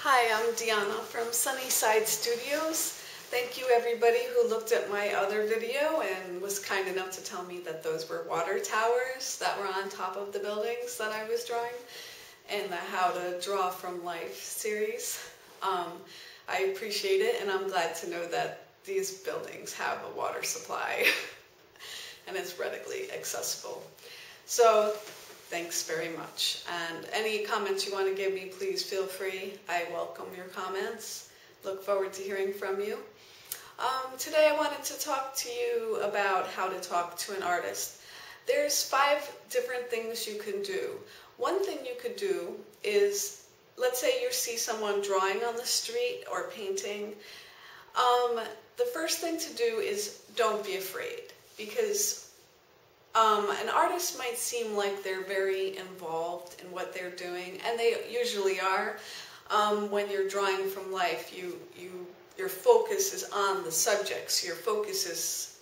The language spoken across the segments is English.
Hi, I'm Deanna from Sunnyside Studios. Thank you everybody who looked at my other video and was kind enough to tell me that those were water towers that were on top of the buildings that I was drawing in the How to Draw from Life series. I appreciate it, and I'm glad to know that these buildings have a water supply and it's readily accessible. So thanks very much. And any comments you want to give me, please feel free. I welcome your comments. Look forward to hearing from you. Today I wanted to talk to you about how to talk to an artist. There's 5 different things you can do. One thing you could do is, let's say you see someone drawing on the street or painting. The first thing to do is don't be afraid, because an artist might seem like they're very involved in what they're doing, and they usually are. When you're drawing from life, your focus is on the subjects. Your focus is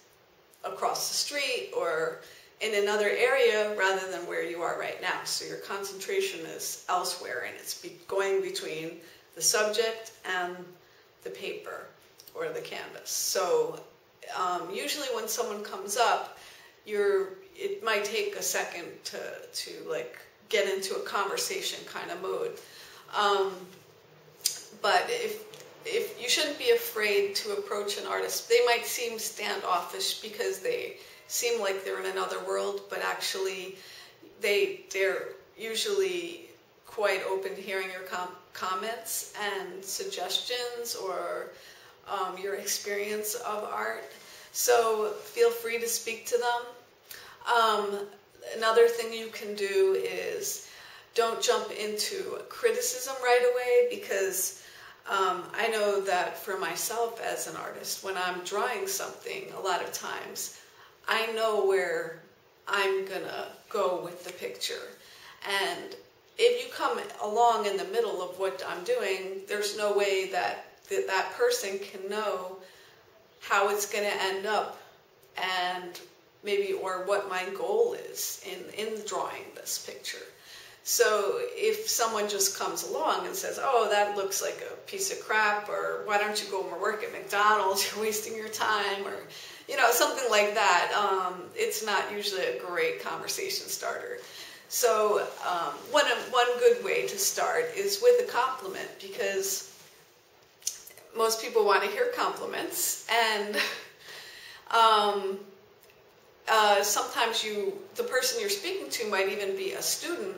across the street or in another area rather than where you are right now. So your concentration is elsewhere, and it's going between the subject and the paper or the canvas. So usually when someone comes up, it might take a second to like get into a conversation kind of mode. But if you shouldn't be afraid to approach an artist. They might seem standoffish because they seem like they're in another world, but actually they're usually quite open to hearing your comments and suggestions or your experience of art. So feel free to speak to them. Another thing you can do is don't jump into criticism right away, because I know that for myself as an artist, when I'm drawing something, a lot of times I know where I'm gonna go with the picture. And if you come along in the middle of what I'm doing, there's no way that that person can know how it's going to end up, and maybe or what my goal is in drawing this picture. So if someone just comes along and says, oh, that looks like a piece of crap, or why don't you go and work at McDonald's, you're wasting your time, or something like that, it's not usually a great conversation starter. So one good way to start is with a compliment, because most people want to hear compliments, and sometimes the person you're speaking to might even be a student,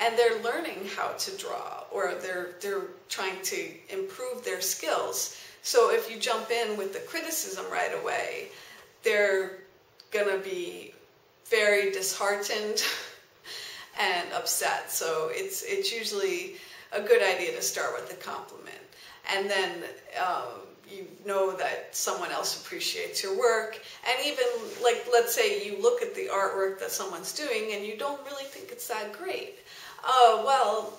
and they're learning how to draw, or they're trying to improve their skills. So if you jump in with the criticism right away, they're gonna be very disheartened and upset. So it's usually a good idea to start with a compliment. And then you know that someone else appreciates your work. And even, like, let's say you look at the artwork that someone's doing and you don't really think it's that great. Well,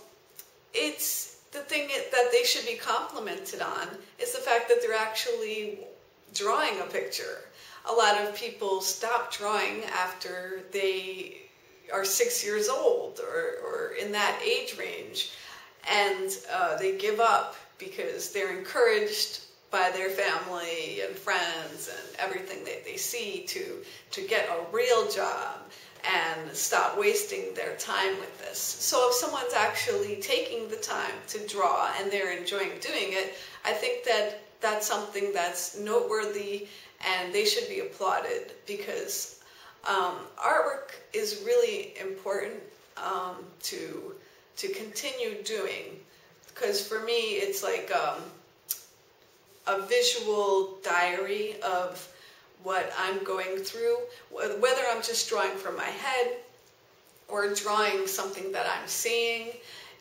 it's the thing that they should be complimented on is the fact that they're actually drawing a picture. A lot of people stop drawing after they are 6 years old or in that age range, and they give up because they're encouraged by their family and friends and everything that they see to get a real job and stop wasting their time with this. So if someone's actually taking the time to draw and they're enjoying doing it, I think that that's something that's noteworthy, and they should be applauded, because artwork is really important to continue doing. Because for me, it's like a visual diary of what I'm going through, whether I'm just drawing from my head or drawing something that I'm seeing.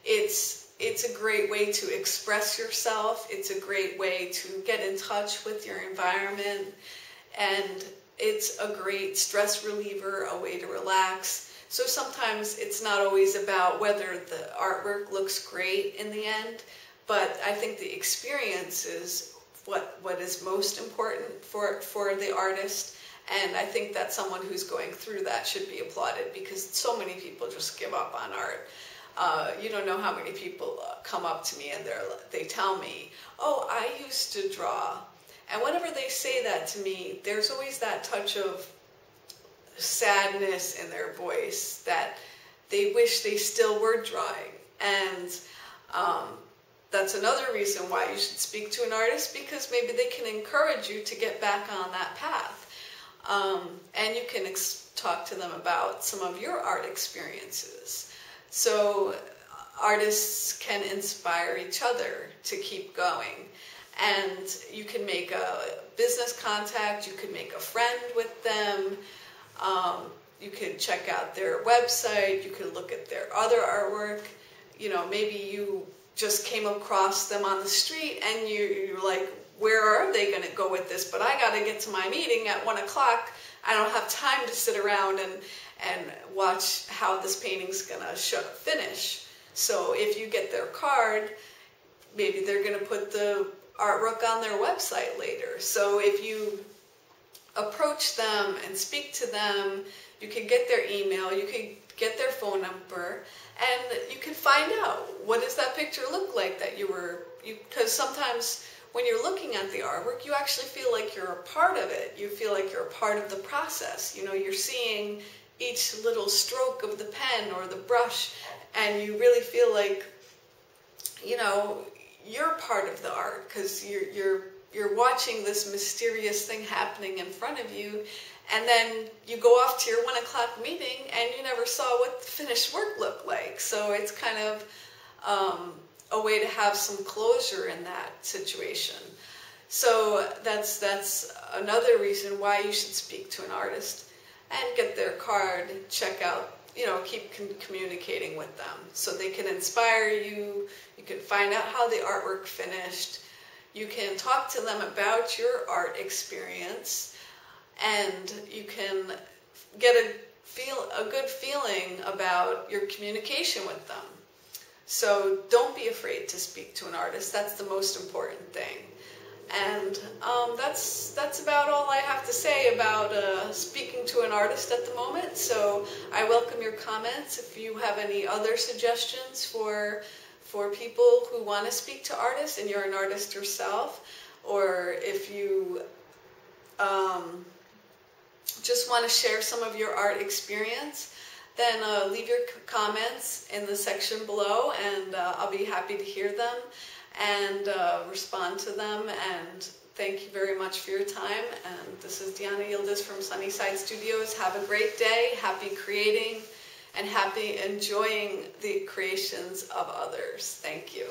It's a great way to express yourself. It's a great way to get in touch with your environment, and it's a great stress reliever, a way to relax. So sometimes it's not always about whether the artwork looks great in the end, but I think the experience is what is most important for the artist. And I think that someone who's going through that should be applauded, because so many people just give up on art. You don't know how many people come up to me and they tell me, oh, I used to draw. And whenever they say that to me, there's always that touch of sadness in their voice, that they wish they still were drawing. And that's another reason why you should speak to an artist, because maybe they can encourage you to get back on that path. And you can talk to them about some of your art experiences. So artists can inspire each other to keep going. And you can make a business contact, you could make a friend with them, you could check out their website, you could look at their other artwork. You know, maybe you just came across them on the street and you're like, where are they going to go with this? But I got to get to my meeting at 1 o'clock. I don't have time to sit around and watch how this painting's going to finish. So if you get their card, maybe they're going to put the artwork on their website later. So if you approach them and speak to them, you can get their email, you can get their phone number, and you can find out, what does that picture look like that because sometimes when you're looking at the artwork, you actually feel like you're a part of it. You feel like you're a part of the process. You know, you're seeing each little stroke of the pen or the brush, and you really feel like, you know, you're part of the art, because you're watching this mysterious thing happening in front of you, and then you go off to your 1 o'clock meeting and you never saw what the finished work looked like. So it's kind of a way to have some closure in that situation. So that's another reason why you should speak to an artist and get their card, check out, you know, keep communicating with them so they can inspire you. You can find out how the artwork finished. You can talk to them about your art experience, and you can get a good feeling about your communication with them. So don't be afraid to speak to an artist. That's the most important thing. And that's about all I have to say about speaking to an artist at the moment. So I welcome your comments. If you have any other suggestions for people who want to speak to artists and you're an artist yourself, or if you just want to share some of your art experience, then leave your comments in the section below, and I'll be happy to hear them and respond to them. And thank you very much for your time. And this is Deanna Yildiz from Sunnyside Studios. Have a great day. Happy creating and happy enjoying the creations of others. Thank you.